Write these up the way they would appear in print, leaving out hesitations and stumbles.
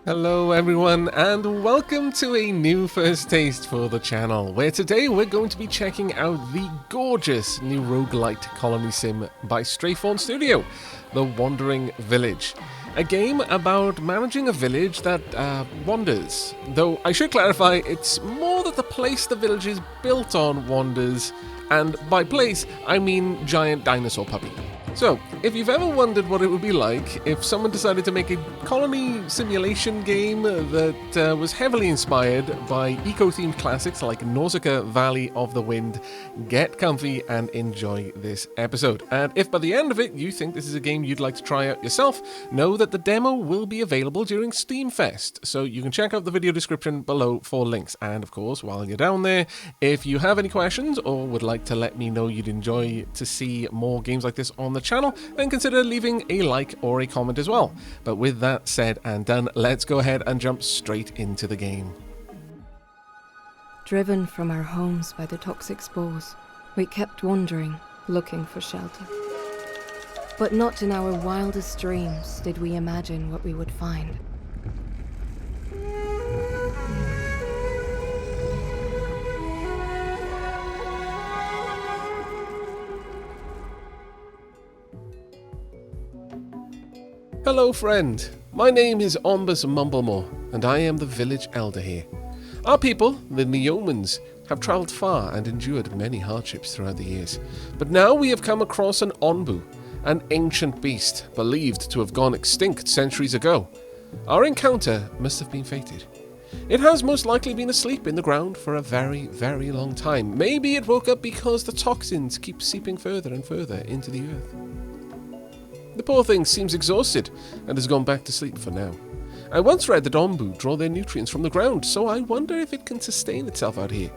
Hello everyone, and welcome to a new first taste for the channel, where today we're going to be checking out the gorgeous new roguelite colony sim by Straythorn Studio, The Wandering Village. A game about managing a village that wanders, though I should clarify it's more that the place the village is built on wanders, and by place I mean giant dinosaur puppy. So, if you've ever wondered what it would be like if someone decided to make a colony simulation game that was heavily inspired by eco-themed classics like Nausicaa Valley of the Wind, get comfy and enjoy this episode. And if by the end of it you think this is a game you'd like to try out yourself, know that the demo will be available during Steam Fest, so you can check out the video description below for links. And of course, while you're down there, if you have any questions or would like to let me know you'd enjoy to see more games like this on the channel, then consider leaving a like or a comment as well. But with that said and done, let's go ahead and jump straight into the game. Driven from our homes by the toxic spores, we kept wandering, looking for shelter. But not in our wildest dreams did we imagine what we would find. Hello friend, my name is Onbu Mumblemore, and I am the village elder here. Our people, the Neomans, have travelled far and endured many hardships throughout the years, but now we have come across an Onbu, an ancient beast believed to have gone extinct centuries ago. Our encounter must have been fated. It has most likely been asleep in the ground for a very, very long time. Maybe it woke up because the toxins keep seeping further and further into the earth. The poor thing seems exhausted and has gone back to sleep for now. I once read that Ombu draw their nutrients from the ground, so I wonder if it can sustain itself out here.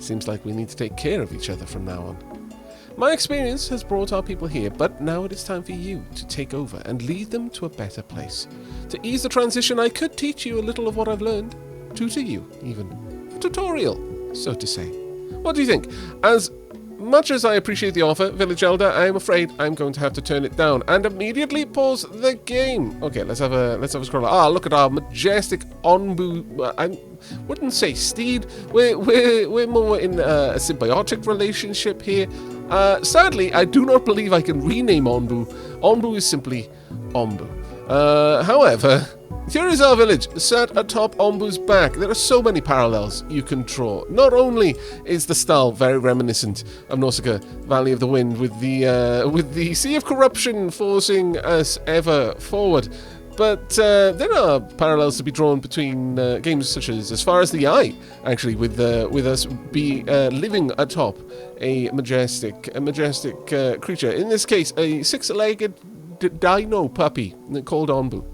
Seems like we need to take care of each other from now on. My experience has brought our people here, but now it is time for you to take over and lead them to a better place. To ease the transition, I could teach you a little of what I've learned. Tutor you, even. A tutorial, so to say. What do you think? As much as I appreciate the offer, Village Elder, I am afraid I'm going to have to turn it down and immediately pause the game. Okay, let's have a scroll. Ah, look at our majestic Onbu. I wouldn't say steed. We're more in a symbiotic relationship here. Sadly, I do not believe I can rename Onbu. Onbu is simply Ombu. However, here is our village, sat atop Ombu's back. There are so many parallels you can draw. Not only is the style very reminiscent of Nausicaa Valley of the Wind, with the Sea of Corruption forcing us ever forward, but there are parallels to be drawn between games such as Far as the Eye, actually, with us living atop a majestic creature. In this case, a six-legged Dino puppy called Onbu.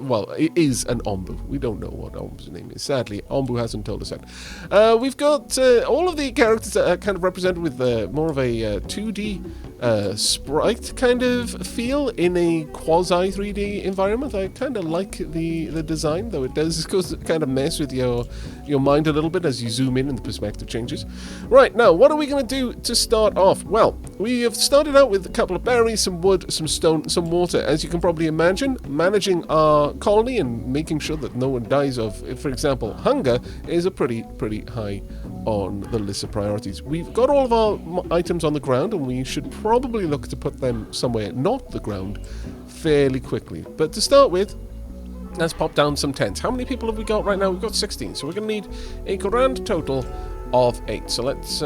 Well, it is an Ombu. We don't know what Ombu's name is. Sadly, Ombu hasn't told us that. We've got all of the characters that are kind of represented with more of a 2D sprite kind of feel in a quasi 3D environment. I kind of like the design, though it does kind of mess with your mind a little bit as you zoom in and the perspective changes. Right, now, what are we going to do to start off? Well, we have started out with a couple of berries, some wood, some stone, some water. As you can probably imagine, managing our colony and making sure that no one dies of, for example, hunger is a pretty high on the list of priorities. We've got all of our items on the ground, and we should probably look to put them somewhere not the ground fairly quickly. But to start with, let's pop down some tents. How many people have we got right now? We've got 16, so we're going to need a grand total of 8. So let's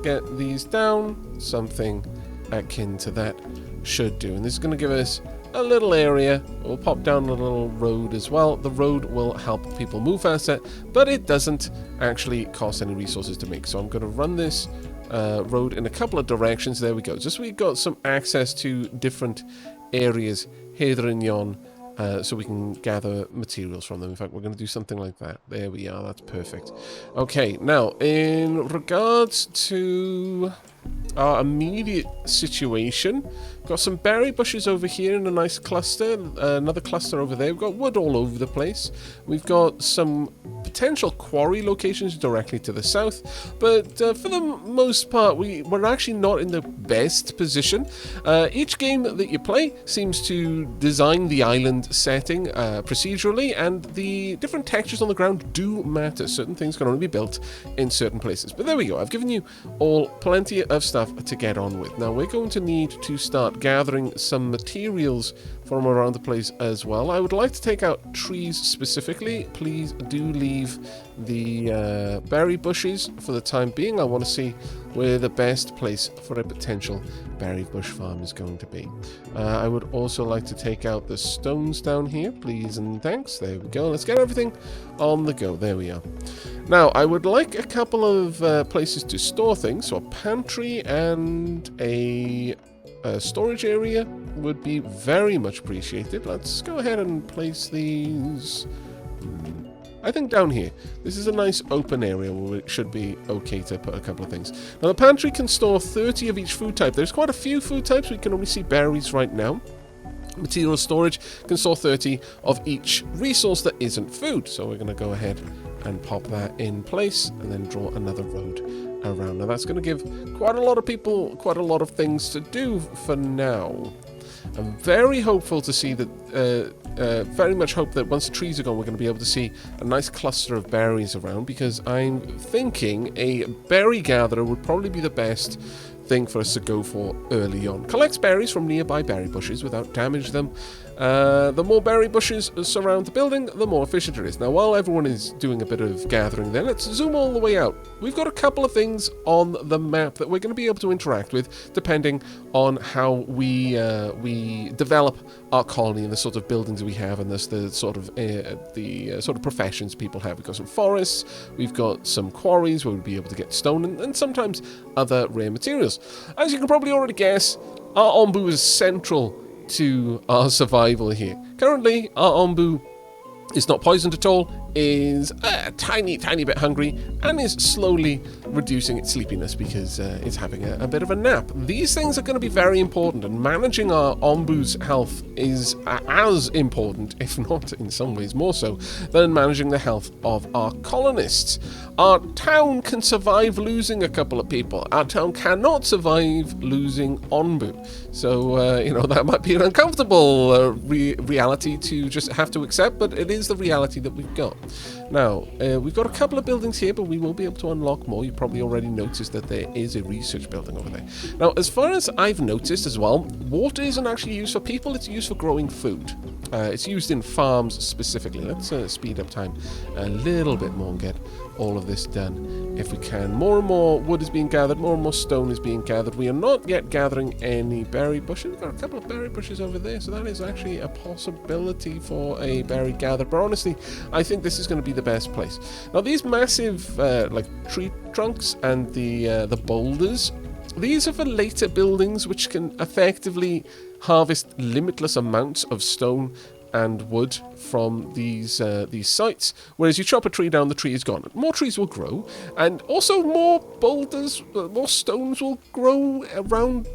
get these down. Something akin to that should do. And this is going to give us a little area. We'll pop down a little road as well. The road will help people move faster, but it doesn't actually cost any resources to make. So I'm going to run this road in a couple of directions. There we go. Just so we've got some access to different areas hither and yon, so we can gather materials from them. In fact, we're going to do something like that. There we are. That's perfect. Okay, now, in regards to our immediate situation, Got some berry bushes over here in a nice cluster. Another cluster over there. We've got wood all over the place. We've got some potential quarry locations directly to the south. But for the most part, we're actually not in the best position. Each game that you play seems to design the island setting procedurally, and the different textures on the ground do matter. Certain things can only be built in certain places. But there we go. I've given you all plenty of stuff to get on with. Now, we're going to need to start gathering some materials from around the place as well. I would like to take out trees specifically. Please do leave the berry bushes for the time being. I want to see where the best place for a potential berry bush farm is going to be. I would also like to take out the stones down here, please and thanks. There we go. Let's get everything on the go. There we are. Now, I would like a couple of places to store things. So a pantry and a storage area would be very much appreciated. Let's go ahead and place these, I think, down here. This is a nice open area where it should be okay to put a couple of things. Now, the pantry can store 30 of each food type. There's quite a few food types. We can only see berries right now. Material storage can store 30 of each resource that isn't food. So we're going to go ahead and pop that in place and then draw another road around. Now that's going to give quite a lot of people quite a lot of things to do for now. I'm very hopeful to see that, very much hope that once the trees are gone, we're going to be able to see a nice cluster of berries around, because I'm thinking a berry gatherer would probably be the best thing for us to go for early on. Collects berries from nearby berry bushes without damaging them. The more berry bushes surround the building, the more efficient it is. Now, while everyone is doing a bit of gathering there, let's zoom all the way out. We've got a couple of things on the map that we're going to be able to interact with, depending on how we develop our colony and the sort of buildings we have, and the sort of professions people have. We've got some forests, we've got some quarries where we'll be able to get stone and sometimes other rare materials. As you can probably already guess, our Ombu is central to our survival here. Currently, our Ombu is not poisoned at all, is a tiny bit hungry, and is slowly reducing its sleepiness because it's having a bit of a nap. These things are going to be very important, and managing our Ombu's health is as important, if not in some ways more so, than managing the health of our colonists. Our town can survive losing a couple of people. Our town cannot survive losing Onbu. So, that might be an uncomfortable reality to just have to accept, but it is the reality that we've got. Now, we've got a couple of buildings here, but we will be able to unlock more. You probably already noticed that there is a research building over there. Now, as far as I've noticed as well, water isn't actually used for people, it's used for growing food. It's used in farms specifically. Let's speed up time a little bit more and get all of this done if we can. More and more wood is being gathered, more and more stone is being gathered. We are not yet gathering any berry bushes. We've got a couple of berry bushes over there, so that is actually a possibility for a berry gather. But honestly, I think this is going to be the best place. Now, these massive tree trunks and the boulders, these are for later buildings which can effectively harvest limitless amounts of stone and wood from these sites. Whereas you chop a tree down, the tree is gone. More trees will grow, and also more boulders, more stones will grow around.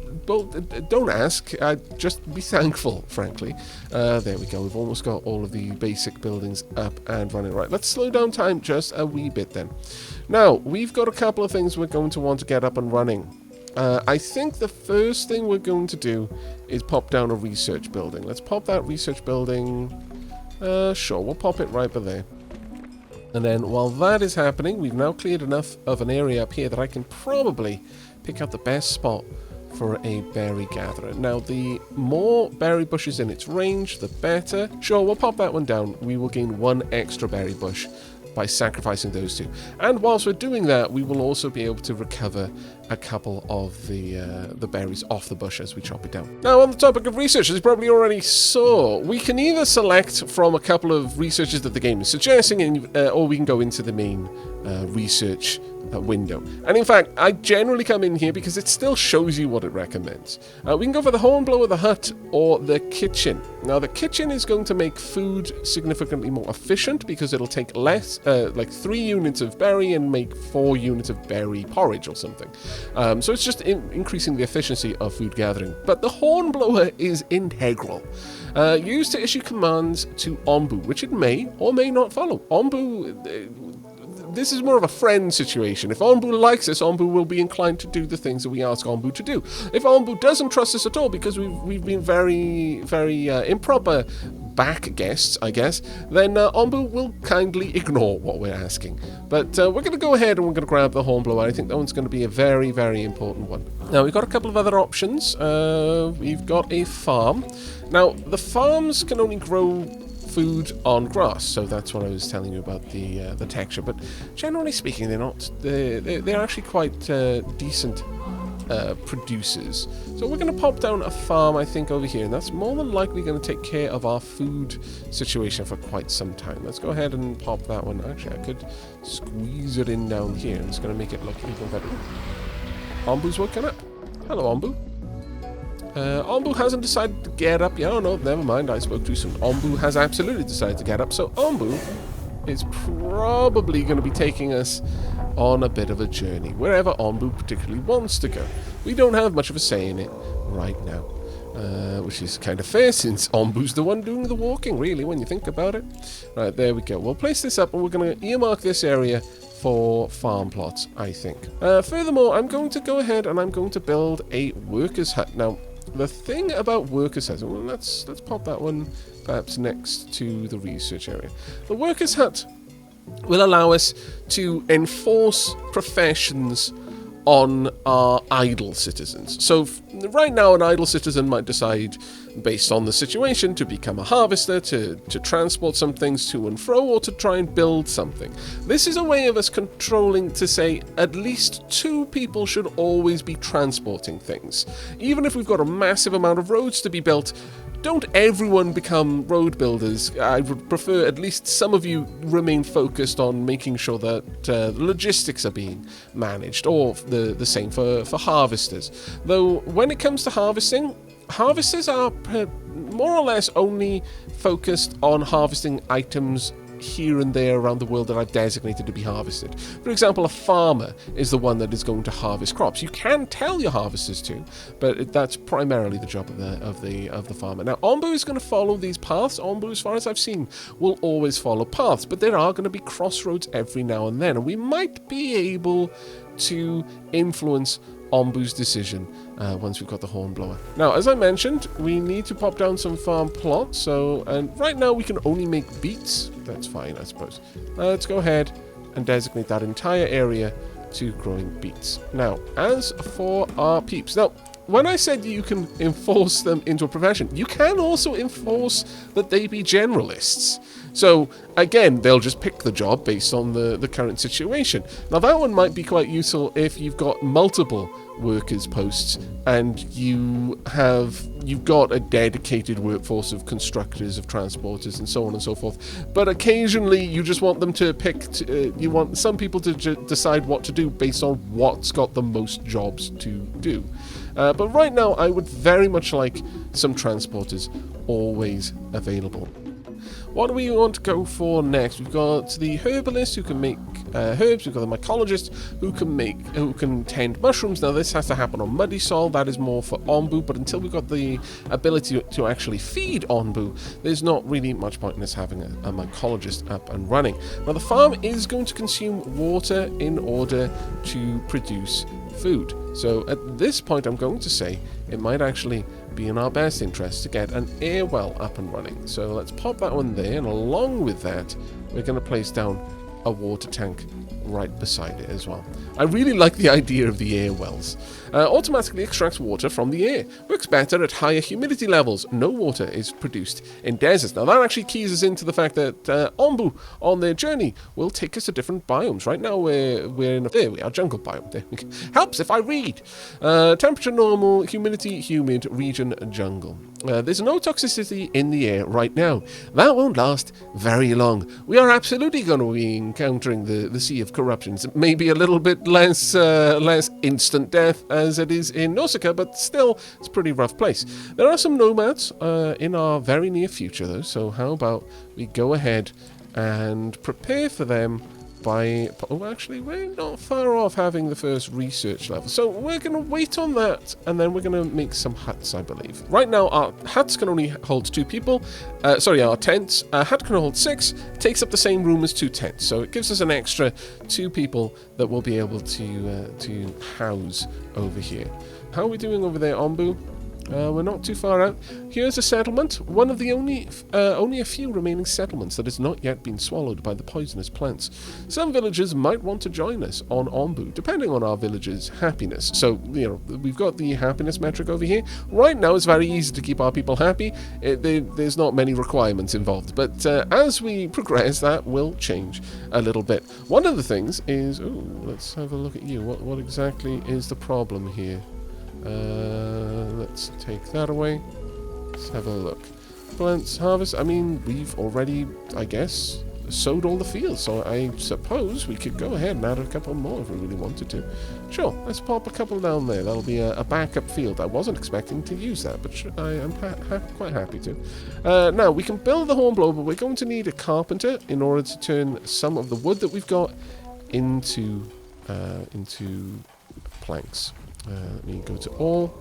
Don't ask, just be thankful, frankly. There we go, we've almost got all of the basic buildings up and running. Right, let's slow down time just a wee bit then. Now, we've got a couple of things we're going to want to get up and running. I think the first thing we're going to do is pop down a research building. Let's pop that research building. Sure, we'll pop it right by there. And then while that is happening, we've now cleared enough of an area up here that I can probably pick out the best spot for a berry gatherer. Now, the more berry bushes in its range, the better. Sure, we'll pop that one down. We will gain one extra berry bush by sacrificing those two. And whilst we're doing that, we will also be able to recover a couple of the berries off the bush as we chop it down. Now, on the topic of research, as you probably already saw, we can either select from a couple of researches that the game is suggesting, or we can go into the main research window. And in fact, I generally come in here because it still shows you what it recommends. We can go for the hornblower, the hut, or the kitchen. Now, the kitchen is going to make food significantly more efficient because it'll take less, like 3 units of berry and make 4 units of berry porridge or something. So it's just increasing the efficiency of food gathering. But the hornblower is integral. Used to issue commands to Ombu, which it may or may not follow. Ombu... This is more of a friend situation. If Onbu likes us, Ombu will be inclined to do the things that we ask Ombu to do. If Ombu doesn't trust us at all, because we've been very, very improper back guests, I guess, then Ombu will kindly ignore what we're asking. But we're going to go ahead and we're going to grab the hornblower. I think that one's going to be a very, very important one. Now, we've got a couple of other options. We've got a farm. Now, the farms can only grow food on grass, so that's what I was telling you about the texture. But generally speaking, they're actually quite decent producers. So we're going to pop down a farm, I think, over here, and that's more than likely going to take care of our food situation for quite some time. Let's go ahead and pop that one. Actually, I could squeeze it in down here, and it's going to make it look even better. Ombu's woken up. Hello, Ombu. Ombu hasn't decided to get up yet. Oh no, never mind, I spoke too soon. Ombu has absolutely decided to get up, so Ombu is probably going to be taking us on a bit of a journey, wherever Ombu particularly wants to go. We don't have much of a say in it right now, which is kind of fair since Ombu's the one doing the walking, really, when you think about it. Right, there we go. We'll place this up and we're going to earmark this area for farm plots, I think. Furthermore, I'm going to go ahead and I'm going to build a worker's hut. Now, the thing about workers' huts, well, let's pop that one perhaps next to the research area. The workers' hut will allow us to enforce professions on our idle citizens. So right now, an idle citizen might decide, based on the situation, to become a harvester, to transport some things to and fro, or to try and build something. This is a way of us controlling to say at least 2 people should always be transporting things. Even if we've got a massive amount of roads to be built, don't everyone become road builders. I would prefer at least some of you remain focused on making sure that logistics are being managed, or the same for harvesters. Though when it comes to harvesting, harvesters are more or less only focused on harvesting items here and there around the world that I've designated to be harvested. For example, a farmer is the one that is going to harvest crops. You can tell your harvesters to, but that's primarily the job of the farmer. Now, Ombu is going to follow these paths. Ombu, as far as I've seen, will always follow paths, but there are going to be crossroads every now and then, and we might be able to influence Ombu's decision once we've got the hornblower. Now, as I mentioned, we need to pop down some farm plots. And right now we can only make beets. That's fine, I suppose. Let's go ahead and designate that entire area to growing beets. Now, as for our peeps. Now, when I said you can enforce them into a profession, you can also enforce that they be generalists. So, again, they'll just pick the job based on the current situation. Now, that one might be quite useful if you've got multiple workers posts and you've got a dedicated workforce of constructors, of transporters, and so on and so forth. But occasionally, you just want them to pick, you want some people to decide what to do based on what's got the most jobs to do. But right now, I would very much like some transporters always available. What do we want to go for next? We've got the herbalist who can make herbs. We've got the mycologist who can tend mushrooms. Now, this has to happen on muddy soil. That is more for Ombu, but until we've got the ability to actually feed Ombu, there's not really much point in us having a mycologist up and running. Now, the farm is going to consume water in order to produce food. So at this point, I'm going to say it might actually be in our best interest to get an air well up and running. So let's pop that one there, and along with that, we're going to place down a water tank right beside it as well. I really like the idea of the air wells. Automatically extracts water from the air. Works better at higher humidity levels. No water is produced in deserts. Now that actually keys us into the fact that Ombu on their journey will take us to different biomes. Right now we're in there we are, jungle biome. There we go. Helps if I read. Temperature normal, humidity humid, region jungle. There's no toxicity in the air right now. That won't last very long. We are absolutely going to be encountering the Sea of Corruptions. It may be a little bit less instant death as it is in Nausicaa, but still, it's a pretty rough place. There are some nomads in our very near future, though, so how about we go ahead and prepare for them by... Oh, actually, we're not far off having the first research level. So we're going to wait on that, and then we're going to make some huts, I believe. Right now, our huts can only hold 2 people. Our tents. A hut can hold 6. It takes up the same room as 2 tents. So it gives us an extra 2 people that we'll be able to house over here. How are we doing over there, Ombu? We're not too far out. Here's a settlement. One of the only a few remaining settlements that has not yet been swallowed by the poisonous plants. Some villagers might want to join us on Ombu, depending on our village's happiness. So, you know, we've got the happiness metric over here. Right now, it's very easy to keep our people happy. There's not many requirements involved. But as we progress, that will change a little bit. One of the things is... Ooh, let's have a look at you. What exactly is the problem here? Let's take that away. Let's have a look. Plants harvest. I mean, we've already, I guess, sowed all the fields, so I suppose we could go ahead and add a couple more if we really wanted to. Sure, let's pop a couple down there. That'll be a backup field. I wasn't expecting to use that, but I am quite happy to. Now, we can build the hornblower, but we're going to need a carpenter in order to turn some of the wood that we've got into planks. Let me go to all.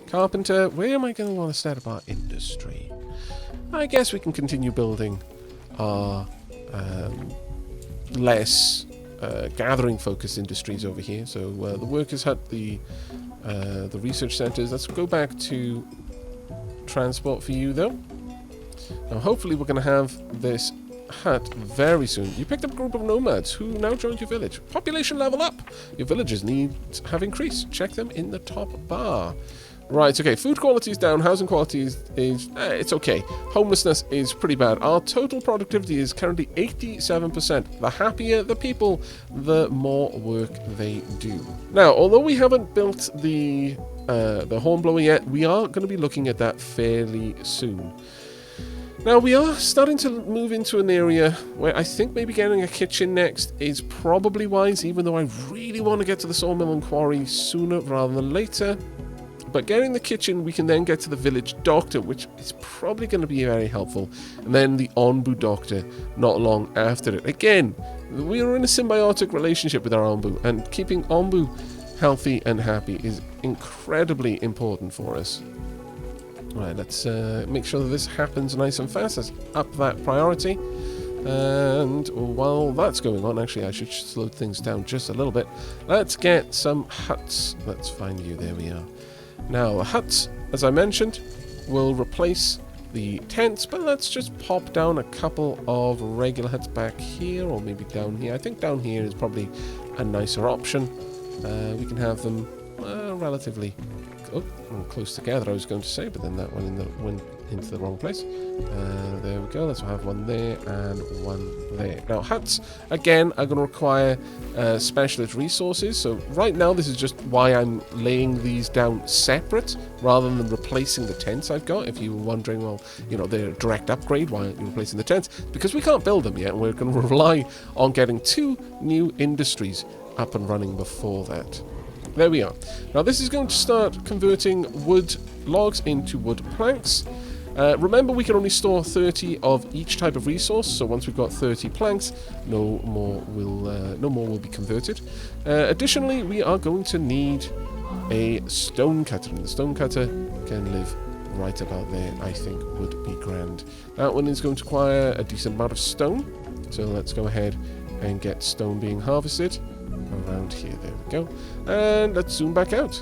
Carpenter, where am I going to want to start up our industry? I guess we can continue building our less gathering-focused industries over here. So the workers' hut, the research centers. Let's go back to transport for you, though. Now, hopefully, we're going to have this hut very soon. You picked up a group of nomads who now joined your village. Population level up. Your villagers' needs have increased. Check them in the top bar. Right, okay, food quality is down, housing quality is it's okay. Homelessness is pretty bad. Our total productivity is currently 87%. The happier the people, the more work they do. Now, although we haven't built the hornblower yet, we are going to be looking at that fairly soon. Now, we are starting to move into an area where I think maybe getting a kitchen next is probably wise, even though I really want to get to the sawmill and quarry sooner rather than later. But getting the kitchen, we can then get to the village doctor, which is probably going to be very helpful. And then the Onbu doctor not long after it. Again, we are in a symbiotic relationship with our Ombu, and keeping Ombu healthy and happy is incredibly important for us. Right, let's make sure that this happens nice and fast. Let's up that priority. And while that's going on, actually I should slow things down just a little bit. Let's get some huts. Let's find you. There we are. Now, huts, as I mentioned, will replace the tents, but let's just pop down a couple of regular huts back here, or maybe down here. I think down here is probably a nicer option. We can have them relatively close together, I was going to say, but then that one went into the wrong place. There we go. Let's have one there and one there. Now, huts, again, are going to require specialist resources. So right now, this is just why I'm laying these down separate rather than replacing the tents I've got. If you were wondering, well, you know, they're a direct upgrade. Why aren't you replacing the tents? Because we can't build them yet, and we're going to rely on getting 2 new industries up and running before that. There we are. Now this is going to start converting wood logs into wood planks. Remember, we can only store 30 of each type of resource, so once we've got 30 planks, no more will be converted. Additionally, we are going to need a stone cutter, and the stone cutter can live right about there, I think would be grand. That one is going to require a decent amount of stone, so let's go ahead and get stone being harvested around here. There we go. And let's zoom back out.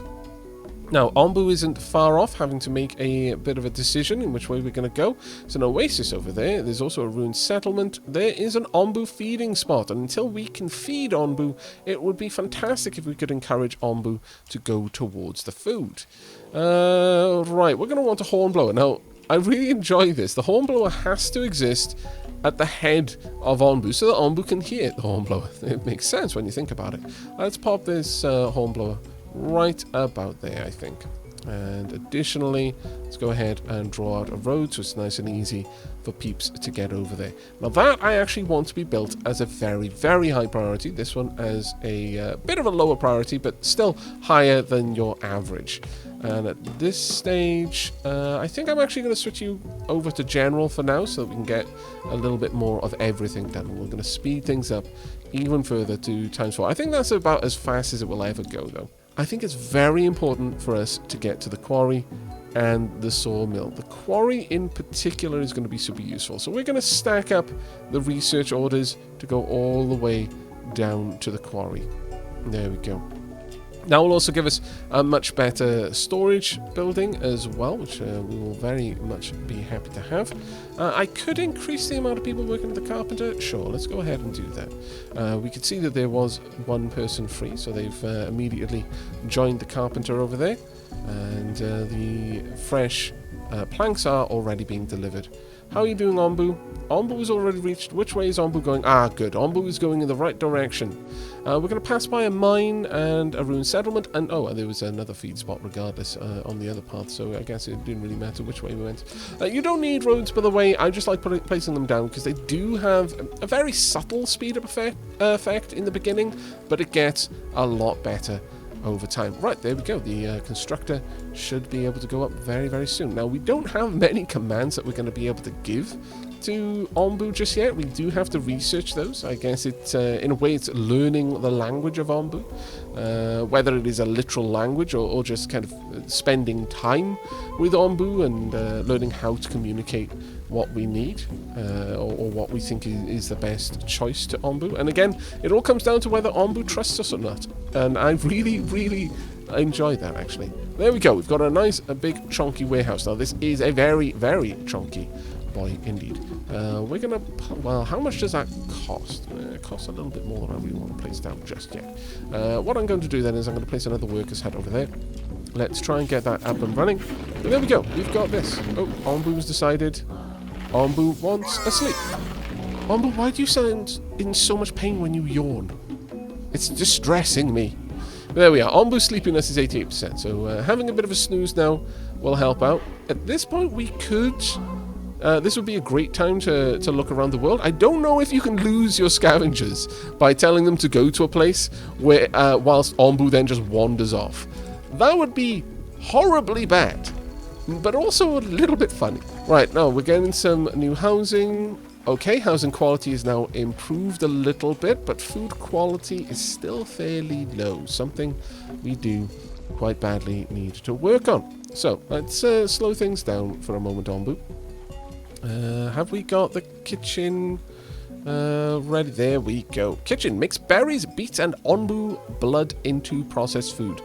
Now, Ombu isn't far off, having to make a bit of a decision in which way we're going to go. There's an oasis over there. There's also a ruined settlement. There is an Ombu feeding spot, and until we can feed Ombu, it would be fantastic if we could encourage Ombu to go towards the food. Right, we're going to want a hornblower. Now, I really enjoy this. The hornblower has to exist at the head of Ombu, so that Ombu can hear the hornblower. It makes sense when you think about it. Let's pop this hornblower right about there, I think. And additionally, let's go ahead and draw out a road so it's nice and easy for peeps to get over there. Now that I actually want to be built as a very, very high priority. This one as a bit of a lower priority, but still higher than your average. And at this stage, I think I'm actually going to switch you over to general for now so that we can get a little bit more of everything done. We're going to speed things up even further to ×4. I think that's about as fast as it will ever go, though. I think it's very important for us to get to the quarry and the sawmill. The quarry in particular is going to be super useful. So we're going to stack up the research orders to go all the way down to the quarry. There we go. That will also give us a much better storage building as well, which we will very much be happy to have. I could increase the amount of people working at the carpenter. Sure, let's go ahead and do that. We could see that there was one person free, so they've immediately joined the carpenter over there. And the fresh planks are already being delivered. How are you doing, Ombu? Ombu has already reached. Which way is Ombu going? Ah, good. Ombu is going in the right direction. We're going to pass by a mine and a ruined settlement. And, oh, there was another feed spot regardless on the other path. So I guess it didn't really matter which way we went. You don't need roads, by the way. I just like placing them down because they do have a very subtle speed up effect in the beginning. But it gets a lot better over time. Right, there we go. The constructor should be able to go up very, very soon. Now, we don't have many commands that we're going to be able to give to Ombu just yet. We do have to research those. I guess it's, in a way, it's learning the language of Ombu. Whether it is a literal language or just kind of spending time with Ombu and learning how to communicate what we need or what we think is the best choice to Ombu. And again, it all comes down to whether Ombu trusts us or not. And I really, really enjoy that, actually. There we go. We've got a nice, a big, chunky warehouse. Now, this is a very, very chunky boy indeed. We're going to... Well, how much does that cost? It costs a little bit more than I really want to place down just yet. What I'm going to do then is I'm going to place another worker's hut over there. Let's try and get that up and running. But there we go. We've got this. Oh, Ombu's decided... Ombu wants a sleep. Ombu, why do you sound in so much pain when you yawn? It's distressing me. There we are. Ombu's sleepiness is 88%, so having a bit of a snooze now will help out. At this point, we could... this would be a great time to look around the world. I don't know if you can lose your scavengers by telling them to go to a place where whilst Ombu then just wanders off. That would be horribly bad, but also a little bit funny. Right, now we're getting some new housing. Okay, housing quality is now improved a little bit, but food quality is still fairly low. Something we do quite badly need to work on. So, let's slow things down for a moment, Ombu. Have we got the kitchen ready? There we go. Kitchen. Mix berries, beets, and Onbu blood into processed food.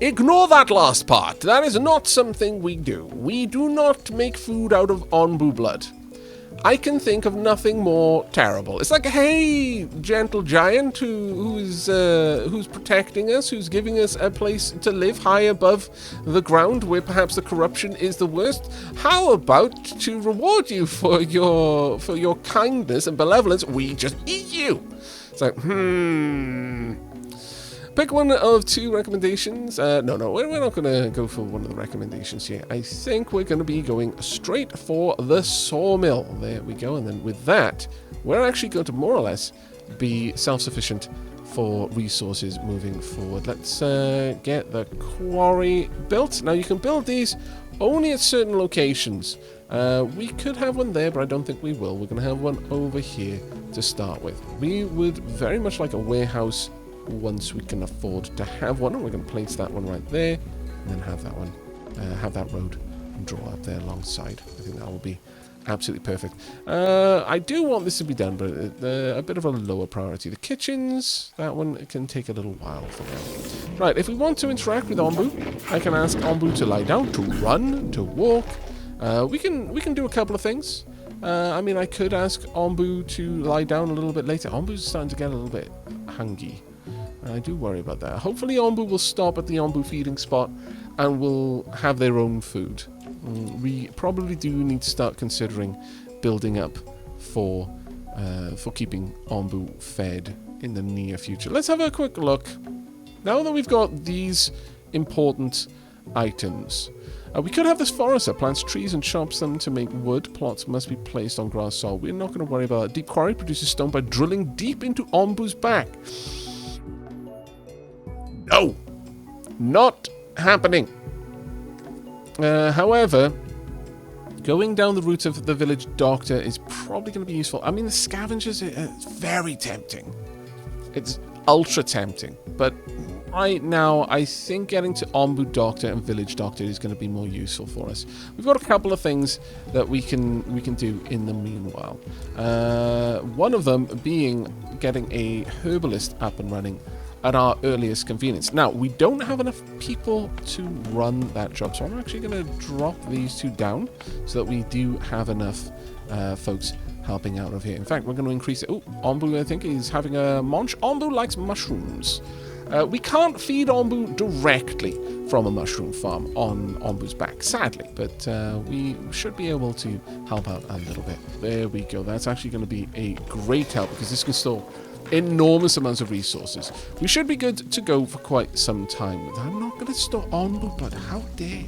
Ignore that last part. That is not something we do. We do not make food out of Onbu blood. I can think of nothing more terrible. It's like, hey, gentle giant who's protecting us, who's giving us a place to live high above the ground where perhaps the corruption is the worst. How about to reward you for your kindness and benevolence, we just eat you? It's like, Pick one of two recommendations. No, we're not going to go for one of the recommendations here. I think we're going to be going straight for the sawmill. There we go. And then with that, we're actually going to more or less be self-sufficient for resources moving forward. Let's get the quarry built. Now, you can build these only at certain locations. We could have one there, but I don't think we will. We're going to have one over here to start with. We would very much like a warehouse once we can afford to have one, and we're going to place that one right there, and then have that one, have that road draw up there alongside. I think that will be absolutely perfect. I do want this to be done, but a bit of a lower priority. The kitchens, that one can take a little while for now. Right, if we want to interact with Ombu, I can ask Ombu to lie down, to run, to walk. We can do a couple of things. I mean, I could ask Ombu to lie down a little bit later. Ombu's starting to get a little bit hungry. I do worry about that. Hopefully Ombu will stop at the Ombu feeding spot and will have their own food. We probably do need to start considering building up for keeping Ombu fed in the near future. Let's have a quick look. Now that we've got these important items. We could have this forester plants trees and chops them to make wood. Plots must be placed on grass soil. We're not going to worry about that. Deep quarry produces stone by drilling deep into Ombu's back. No! Not happening. However, going down the route of the village doctor is probably going to be useful. I mean, the scavengers are very tempting. It's ultra tempting. But right now, I think getting to Ombu Doctor and Village Doctor is going to be more useful for us. We've got a couple of things that we can do in the meanwhile. One of them being getting a herbalist up and running at our earliest convenience. Now, we don't have enough people to run that job, so I'm actually going to drop these two down so that we do have enough folks helping out over here. In fact, we're going to increase it. Oh, Ombu, I think, is having a munch. Ombu likes mushrooms. We can't feed Ombu directly from a mushroom farm on Ombu's back, sadly, but we should be able to help out a little bit. There we go. That's actually going to be a great help because this can store enormous amounts of resources. We should be good to go for quite some time. I'm not going to store Ombu, but how dare.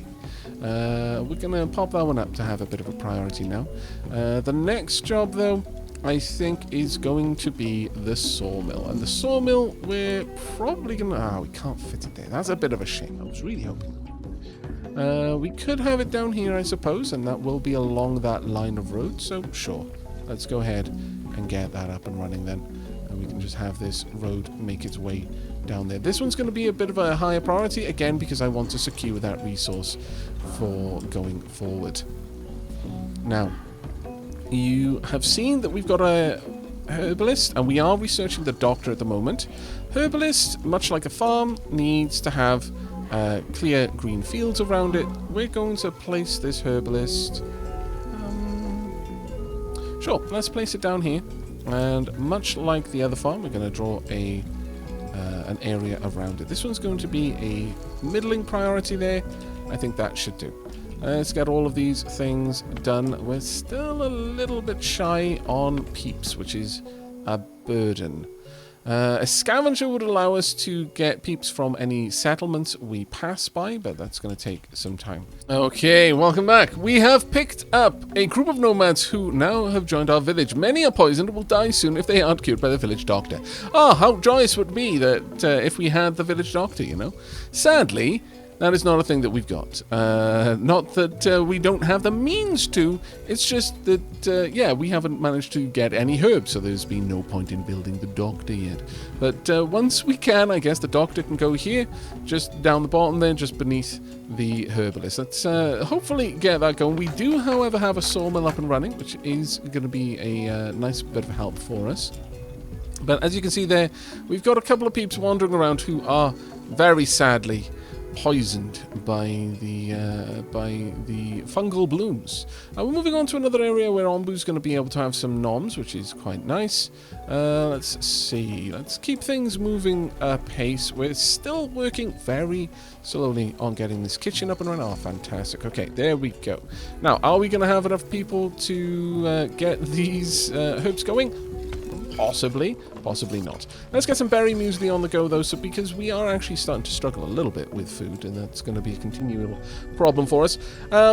We're going to pop that one up to have a bit of a priority now. The next job, though, I think is going to be the sawmill. And the sawmill, we're probably going to... we can't fit it there. That's a bit of a shame. I was really hoping. We could have it down here, I suppose, and that will be along that line of road. So, sure. Let's go ahead and get that up and running then. And we can just have this road make its way down there. This one's going to be a bit of a higher priority, again, because I want to secure that resource for going forward. Now, you have seen that we've got a herbalist, and we are researching the doctor at the moment. Herbalist, much like a farm, needs to have clear green fields around it. We're going to place this herbalist... sure, let's place it down here. And much like the other farm, we're going to draw an area around it. This one's going to be a middling priority there. I think that should do. Let's get all of these things done. We're still a little bit shy on peeps, which is a burden. A scavenger would allow us to get peeps from any settlements we pass by, but that's going to take some time. Okay, welcome back. We have picked up a group of nomads who now have joined our village. Many are poisoned and will die soon if they aren't cured by the village doctor. Ah, how joyous would it be that if we had the village doctor, you know? Sadly, that is not a thing that we've got. Not that we don't have the means to. It's just that, yeah, we haven't managed to get any herbs, so there's been no point in building the doctor yet. But once we can, I guess the doctor can go here, just down the bottom there, just beneath the herbalist. Let's hopefully get that going. We do, however, have a sawmill up and running, which is going to be a nice bit of help for us. But as you can see there, we've got a couple of peeps wandering around who are very sadly poisoned by the fungal blooms. We're moving on to another area where Ombu's going to be able to have some noms, which is quite nice. Let's see. Let's keep things moving apace. We're still working very slowly on getting this kitchen up and running. Oh, fantastic. Okay, there we go. Now, are we going to have enough people to get these herbs going? Possibly, possibly not. Let's get some berry muesli on the go, though, so because we are actually starting to struggle a little bit with food, and that's going to be a continual problem for us.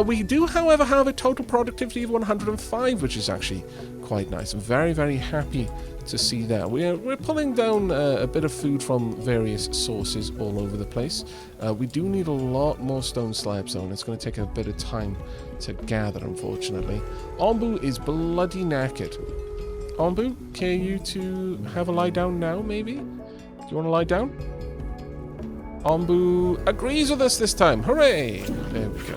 We do, however, have a total productivity of 105, which is actually quite nice. I'm very, very happy to see that. We're pulling down a bit of food from various sources all over the place. We do need a lot more stone slabs, though, and it's going to take a bit of time to gather, unfortunately. Ombu is bloody knackered. Ombu, care you to have a lie down now, maybe? Do you want to lie down? Ombu agrees with us this time. Hooray! There we go.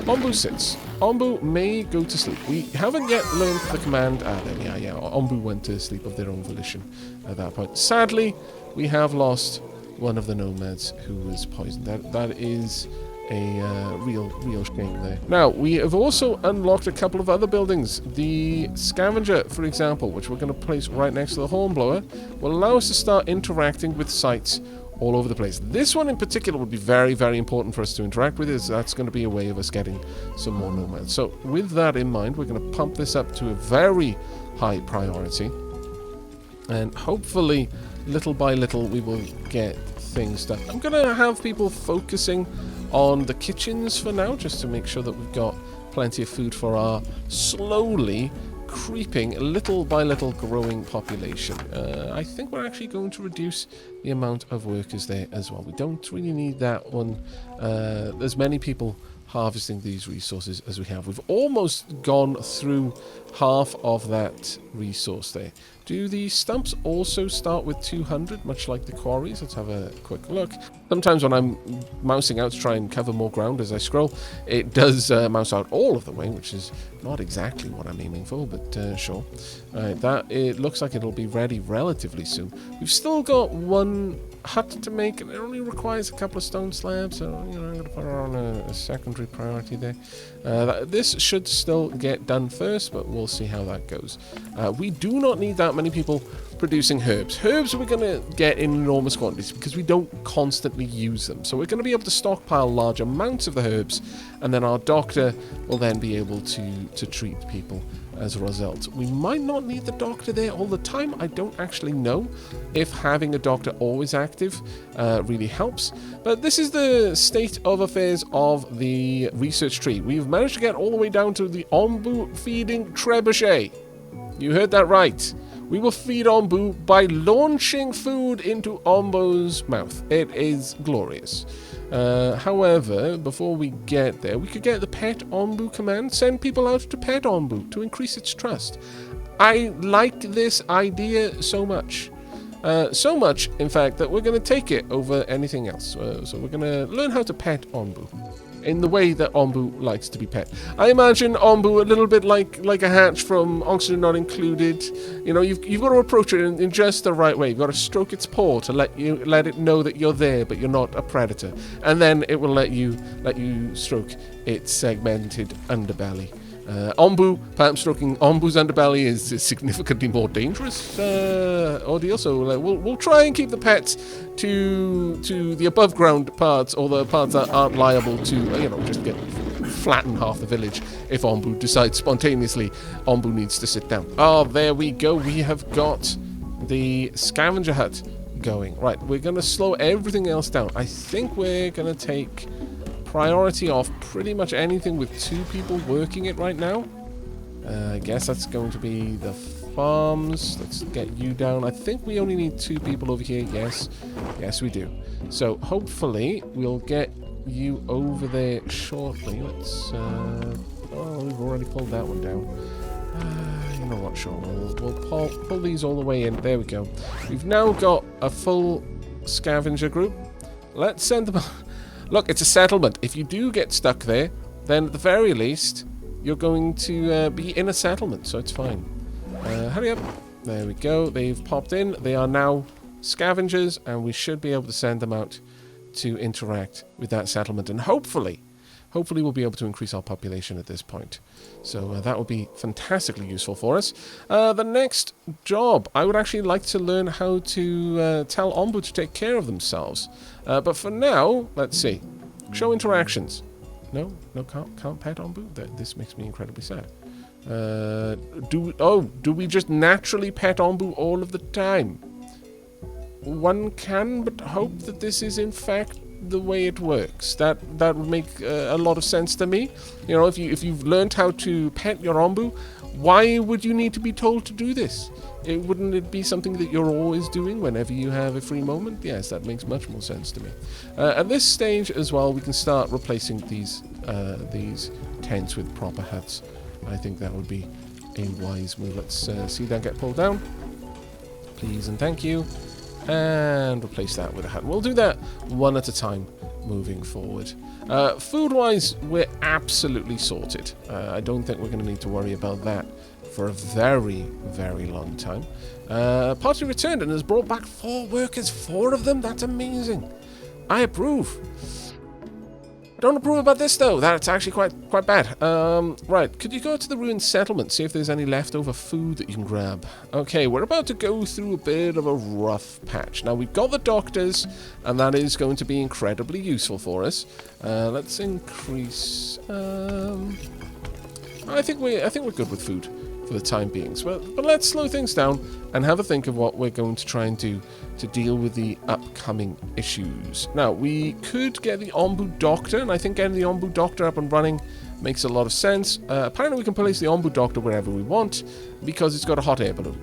Ombu sits. Ombu may go to sleep. We haven't yet learned the command. There we are, yeah. Ombu went to sleep of their own volition at that point. Sadly, we have lost one of the nomads who was poisoned. That is a real shame there. Now, we have also unlocked a couple of other buildings. The scavenger, for example, which we're going to place right next to the hornblower, will allow us to start interacting with sites all over the place. This one in particular would be very, very important for us to interact with, as that's going to be a way of us getting some more nomads. So with that in mind, we're going to pump this up to a very high priority. And hopefully, little by little, we will get things done. I'm going to have people focusing on the kitchens for now, just to make sure that we've got plenty of food for our slowly creeping, little by little growing population. I think we're actually going to reduce the amount of workers there as well. We don't really need that one. There's many people harvesting these resources as we have. We've almost gone through half of that resource there. Do the stumps also start with 200, much like the quarries? Let's have a quick look. Sometimes when I'm mousing out to try and cover more ground as I scroll, it does mouse out all of the way, which is not exactly what I'm aiming for, but sure. It looks like it'll be ready relatively soon. We've still got one hut to make, and it only requires a couple of stone slabs, so I'm going to put her on a secondary priority there. This should still get done first, but we'll see how that goes. We do not need that many people producing herbs. Herbs we're going to get in enormous quantities because we don't constantly use them. So we're going to be able to stockpile large amounts of the herbs, and then our doctor will then be able to treat people as a result. We might not need the doctor there all the time. I don't actually know if having a doctor always active really helps. But this is the state of affairs of the research tree. We've managed to get all the way down to the Ombu feeding trebuchet. You heard that right. We will feed Ombu by launching food into Ombu's mouth. It is glorious. However, before we get there, we could get the pet Ombu command. Send people out to pet Ombu to increase its trust. I like this idea so much. So much, in fact, that we're going to take it over anything else. So we're going to learn how to pet Ombu in the way that Ombu likes to be pet. I imagine Ombu a little bit like a hatch from Oxygen Not Included. You know, you've got to approach it in just the right way. You've got to stroke its paw to let it know that you're there, but you're not a predator, and then it will let you stroke its segmented underbelly. Ombu, perhaps stroking Ombu's underbelly is a significantly more dangerous ordeal, so we'll try and keep the pets to the above ground parts, or the parts that aren't liable to, just get flatten half the village if Ombu decides spontaneously Ombu needs to sit down. Oh, there we go. We have got the scavenger hut going. Right, we're going to slow everything else down. I think we're going to take priority off pretty much anything with 2 people working it right now. I guess that's going to be the farms. Let's get you down. I think we only need 2 people over here. Yes we do. So hopefully we'll get you over there shortly. Let's we've already pulled that one down. You know what, sure, we'll pull these all the way in. There we go. We've now got a full scavenger group. Let's send them. Look, it's a settlement. If you do get stuck there, then at the very least, you're going to be in a settlement, so it's fine. Hurry up. There we go. They've popped in. They are now scavengers, and we should be able to send them out to interact with that settlement. And hopefully we'll be able to increase our population at this point. So that would be fantastically useful for us. The next job, I would actually like to learn how to tell Ombu to take care of themselves. But for now, let's see. Show interactions. No, can't pet Ombu? This makes me incredibly sad. Do we just naturally pet Ombu all of the time? One can but hope that this is in fact the way it works. That would make a lot of sense to me. You know, if you've learned how to pet your Ombu, why would you need to be told to do this? Wouldn't it be something that you're always doing whenever you have a free moment? Yes, that makes much more sense to me. At this stage as well, we can start replacing these tents with proper huts. I think that would be a wise move. Let's see that get pulled down. Please and thank you. And replace that with a hut. We'll do that one at a time moving forward. Food-wise, we're absolutely sorted. I don't think we're going to need to worry about that for a very, very long time. Party returned and has brought back 4 workers. 4 of them? That's amazing. I approve. I don't approve about this, though. That's actually quite bad. Right, could you go to the ruined settlement, see if there's any leftover food that you can grab? Okay, we're about to go through a bit of a rough patch. Now, we've got the doctors, and that is going to be incredibly useful for us. Let's increase... I think we're good with food for the time being. So, but let's slow things down and have a think of what we're going to try and do to deal with the upcoming issues. Now, we could get the Ombu Doctor, and I think getting the Ombu Doctor up and running makes a lot of sense. Apparently we can place the Ombu Doctor wherever we want because it's got a hot air balloon.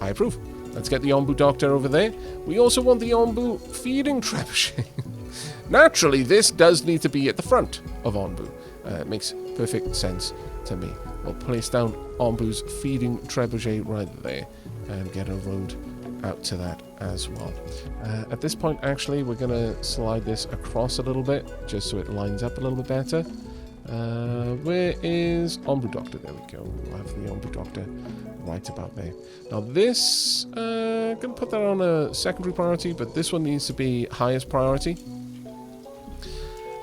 I approve. Let's get the Ombu Doctor over there. We also want the Ombu feeding trebuchet. Naturally, this does need to be at the front of Onbu. It makes perfect sense to me. We'll place down Ombu's feeding trebuchet right there and get a road out to that as well. At this point, actually, we're going to slide this across a little bit just so it lines up a little bit better. Where is Ombu Doctor? There we go. We'll have the Ombu Doctor right about there. Now this, I'm going to put that on a secondary priority, but this one needs to be highest priority.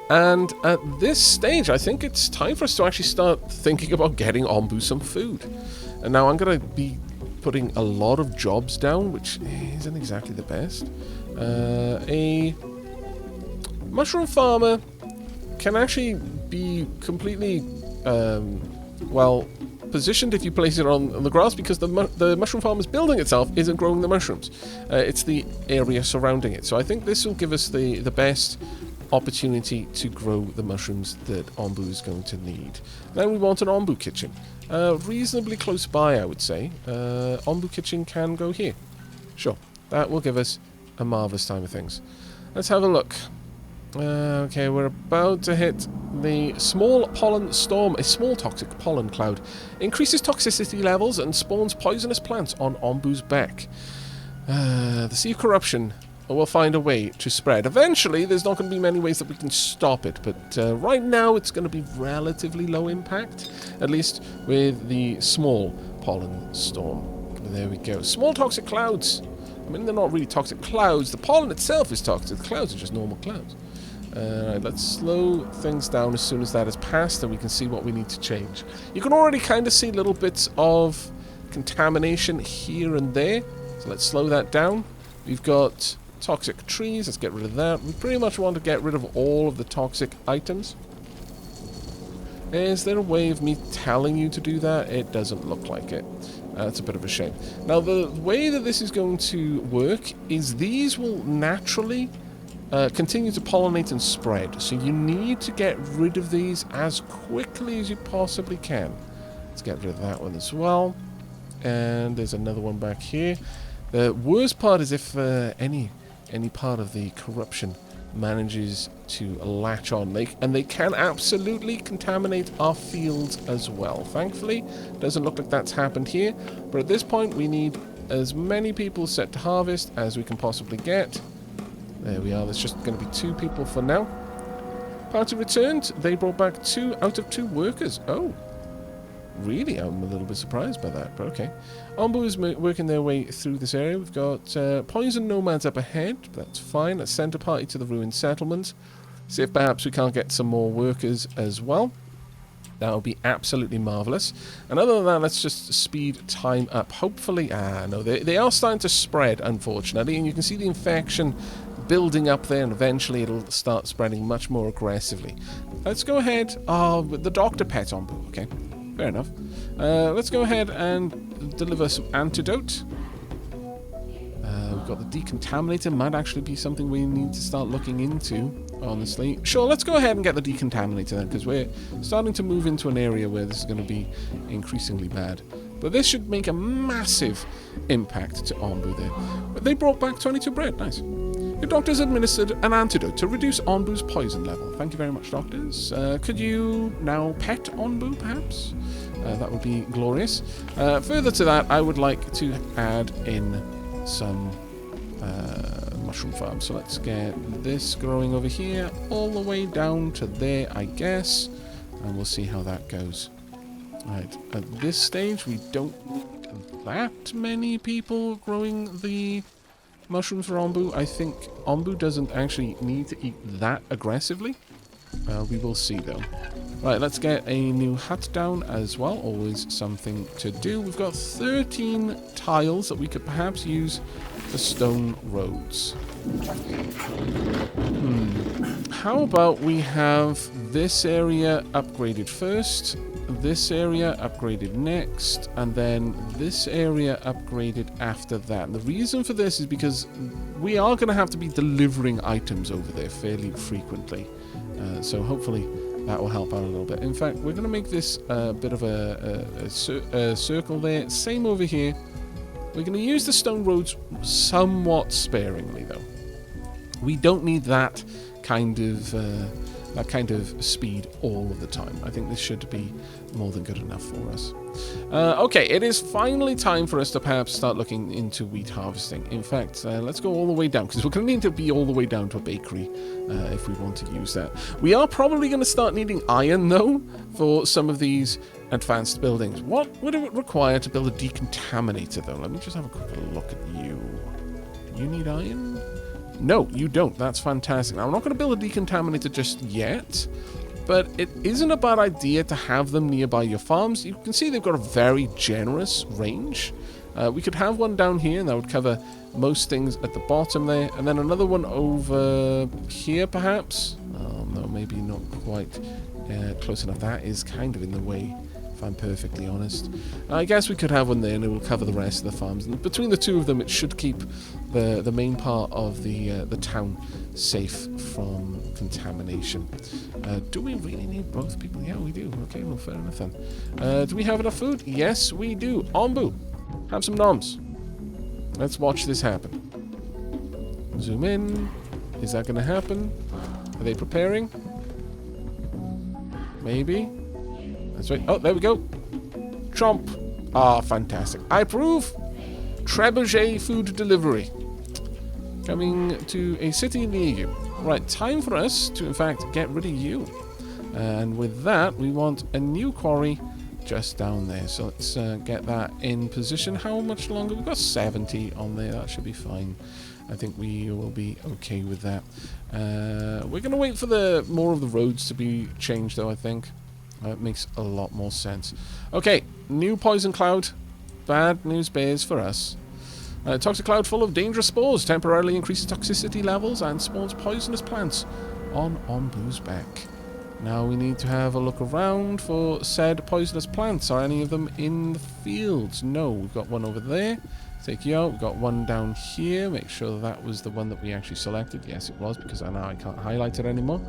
And at this stage, I think it's time for us to actually start thinking about getting Ombu some food. And now I'm going to be putting a lot of jobs down, which isn't exactly the best. A mushroom farmer can actually be completely, well, positioned if you place it on the grass, because the mushroom farmer's building itself isn't growing the mushrooms. It's the area surrounding it. So I think this will give us the best opportunity to grow the mushrooms that Ombu is going to need. Then we want an Ombu kitchen. Reasonably close by, I would say. Ombu kitchen can go here. Sure, that will give us a marvellous time of things. Let's have a look. Okay, we're about to hit the small pollen storm. A small toxic pollen cloud increases toxicity levels and spawns poisonous plants on Ombu's back. The sea of corruption will find a way to spread. Eventually, there's not going to be many ways that we can stop it, but right now it's going to be relatively low impact, at least with the small pollen storm. There we go. Small toxic clouds. I mean, they're not really toxic clouds. The pollen itself is toxic. The clouds are just normal clouds. Alright, let's slow things down as soon as that has passed and we can see what we need to change. You can already kind of see little bits of contamination here and there, so let's slow that down. We've got toxic trees, let's get rid of that. We pretty much want to get rid of all of the toxic items. Is there a way of me telling you to do that? It doesn't look like it. That's a bit of a shame. Now, the way that this is going to work is these will naturally continue to pollinate and spread. So you need to get rid of these as quickly as you possibly can. Let's get rid of that one as well. And there's another one back here. The worst part is if any part of the corruption manages to latch on. They can absolutely contaminate our fields as well. Thankfully, doesn't look like that's happened here. But at this point, we need as many people set to harvest as we can possibly get. There we are. There's just going to be 2 people for now. Party returned. They brought back 2 out of 2 workers. Oh. Really? I'm a little bit surprised by that, but okay. Ombu is working their way through this area. We've got poison nomads up ahead. That's fine. Let's send a party to the ruined settlement. See if perhaps we can't get some more workers as well. That would be absolutely marvellous. And other than that, let's just speed time up. Hopefully... no, they are starting to spread, unfortunately. And you can see the infection building up there, and eventually it'll start spreading much more aggressively. Let's go ahead. With the doctor pet Ombu. Okay, fair enough. Let's go ahead and deliver some antidote. We've got the decontaminator. Might actually be something we need to start looking into, honestly. Sure, let's go ahead and get the decontaminator then, because we're starting to move into an area where this is going to be increasingly bad. But this should make a massive impact to Ombu there. But they brought back 22 bread. Nice. Your doctors administered an antidote to reduce Onbu's poison level. Thank you very much, doctors. Could you now pet Onbu, perhaps? That would be glorious. Further to that, I would like to add in some mushroom farms. So let's get this growing over here, all the way down to there, I guess. And we'll see how that goes. Right, at this stage, we don't need that many people growing the mushrooms for Ombu. I think Ombu doesn't actually need to eat that aggressively. We will see, though. Right, let's get a new hut down as well. Always something to do. We've got 13 tiles that we could perhaps use for stone roads. How about we have this area upgraded first, this area upgraded next, and then this area upgraded after that. And the reason for this is because we are going to have to be delivering items over there fairly frequently. So hopefully that will help out a little bit. In fact, we're going to make this a bit of a circle there. Same over here. We're going to use the stone roads somewhat sparingly, though. We don't need that kind of speed all of the time. I think this should be more than good enough for us. Okay, it is finally time for us to perhaps start looking into wheat harvesting. In fact, let's go all the way down, because we're going to need to be all the way down to a bakery if we want to use that. We are probably going to start needing iron, though, for some of these advanced buildings. What would it require to build a decontaminator, though? Let me just have a quick look at you. You need iron? No, you don't. That's fantastic. Now, I'm not going to build a decontaminator just yet, but it isn't a bad idea to have them nearby your farms. You can see they've got a very generous range. We could have one down here, and that would cover most things at the bottom there, and then another one over here, perhaps. No, maybe not quite close enough. That is kind of in the way, if I'm perfectly honest. I guess we could have one there, and it will cover the rest of the farms. And between the two of them, it should keep the main part of the town safe from contamination. Do we really need both people? Yeah, we do. Okay, well, fair enough then. Do we have enough food? Yes, we do. Ombu, have some noms. Let's watch this happen. Zoom in. Is that going to happen? Are they preparing? Maybe. That's right. Oh, there we go. Chomp. Ah, fantastic. I approve. Trebuchet food delivery. Coming to a city near you. Right, time for us to, in fact, get rid of you. And with that, we want a new quarry just down there. So let's get that in position. How much longer? We've got 70 on there. That should be fine. I think we will be okay with that. We're going to wait for more of the roads to be changed, though, I think. It makes a lot more sense. Okay, new poison cloud. Bad news bears for us. Toxic cloud full of dangerous spores temporarily increases toxicity levels and spawns poisonous plants on Ombu's back. Now we need to have a look around for said poisonous plants. Are any of them in the fields? No, we've got one over there. Take you out. We've got one down here. Make sure that was the one that we actually selected. Yes, it was, because now I can't highlight it anymore.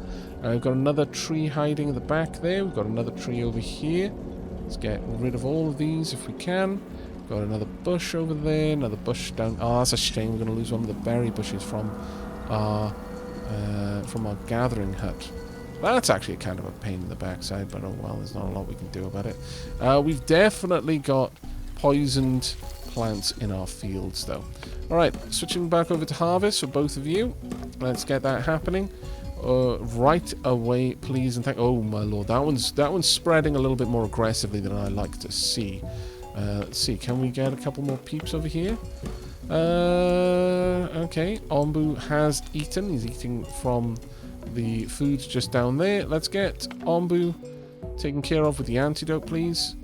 We've got another tree hiding in the back there. We've got another tree over here. Let's get rid of all of these if we can. Got another bush over there, another bush down. Oh, that's a shame. We're going to lose one of the berry bushes from our gathering hut. That's actually kind of a pain in the backside, but oh well, there's not a lot we can do about it. We've definitely got poisoned plants in our fields, though. Alright, switching back over to harvest for both of you. Let's get that happening. Right away, please, and thank. Oh my lord, that one's spreading a little bit more aggressively than I like to see. Let's see, can we get a couple more peeps over here? Okay, Ombu has eaten. He's eating from the foods just down there. Let's get Ombu taken care of with the antidote, please.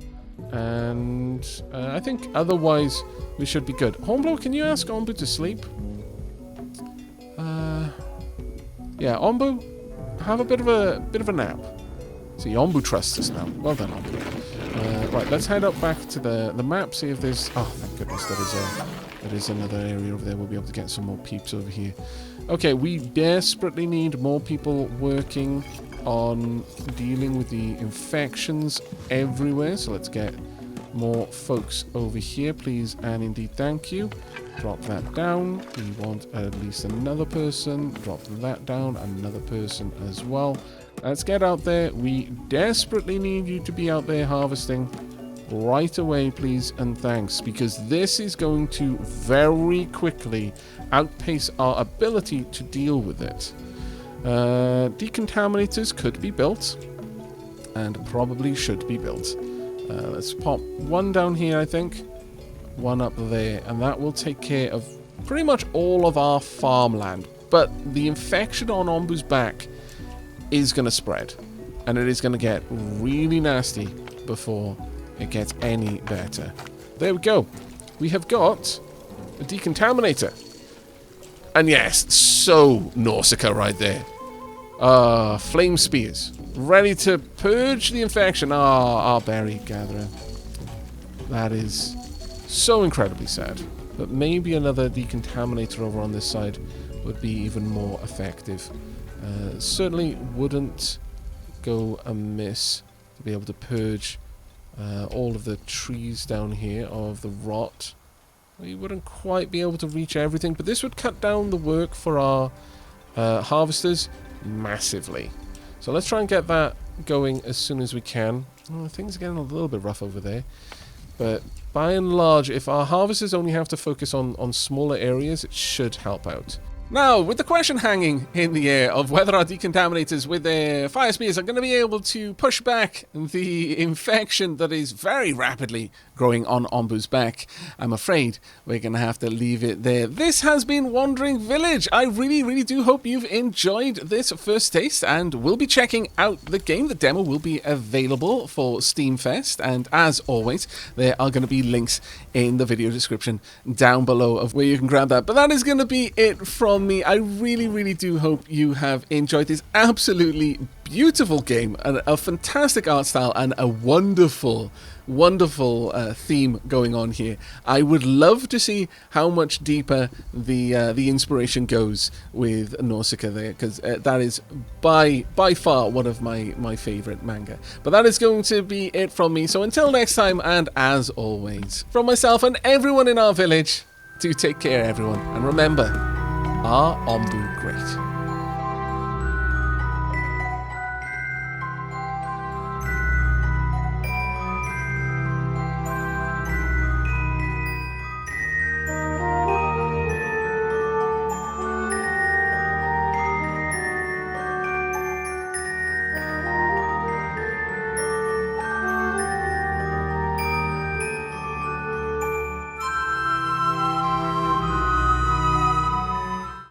And I think otherwise we should be good. Ombu, can you ask Ombu to sleep? Yeah, Ombu, have a bit of a nap. See, Ombu trusts us now. Well done, Ombu. Right, let's head up back to the map, see if there's... Oh, thank goodness, there is another area over there. We'll be able to get some more peeps over here. Okay, we desperately need more people working on dealing with the infections everywhere. So let's get more folks over here, please, and indeed thank you. Drop that down. We want at least another person. Drop that down, another person as well. Let's get out there. We desperately need you to be out there harvesting right away, please, and thanks, because this is going to very quickly outpace our ability to deal with it. Decontaminators could be built, and probably should be built. Let's pop one down here, I think, one up there, and that will take care of pretty much all of our farmland. But the infection on Ombu's back is going to spread. And it is going to get really nasty before it gets any better. There we go. We have got a decontaminator. And yes, so Nausicaa right there. Flame spears. Ready to purge the infection. Our berry gatherer. That is so incredibly sad. But maybe another decontaminator over on this side would be even more effective. Certainly wouldn't go amiss to be able to purge all of the trees down here of the rot. We wouldn't quite be able to reach everything, but this would cut down the work for our harvesters massively. So let's try and get that going as soon as we can. Oh, things are getting a little bit rough over there. But by and large, if our harvesters only have to focus on smaller areas, it should help out. Now, with the question hanging in the air of whether our decontaminators with their fire spears are going to be able to push back the infection that is very rapidly growing on Ombu's back, I'm afraid we're going to have to leave it there. This has been Wandering Village. I really, really do hope you've enjoyed this first taste, and we'll be checking out the game. The demo will be available for Steamfest, and as always, there are going to be links in the video description down below of where you can grab that. But that is going to be it from me. I really, really do hope you have enjoyed this absolutely beautiful game, and a fantastic art style, and a wonderful theme going on here. I would love to see how much deeper the inspiration goes with Nausicaa there, because that is by far one of my favorite manga. But that is going to be it from me. So until next time, and as always, from myself and everyone in our village, do take care, everyone, and remember, are Ombu great?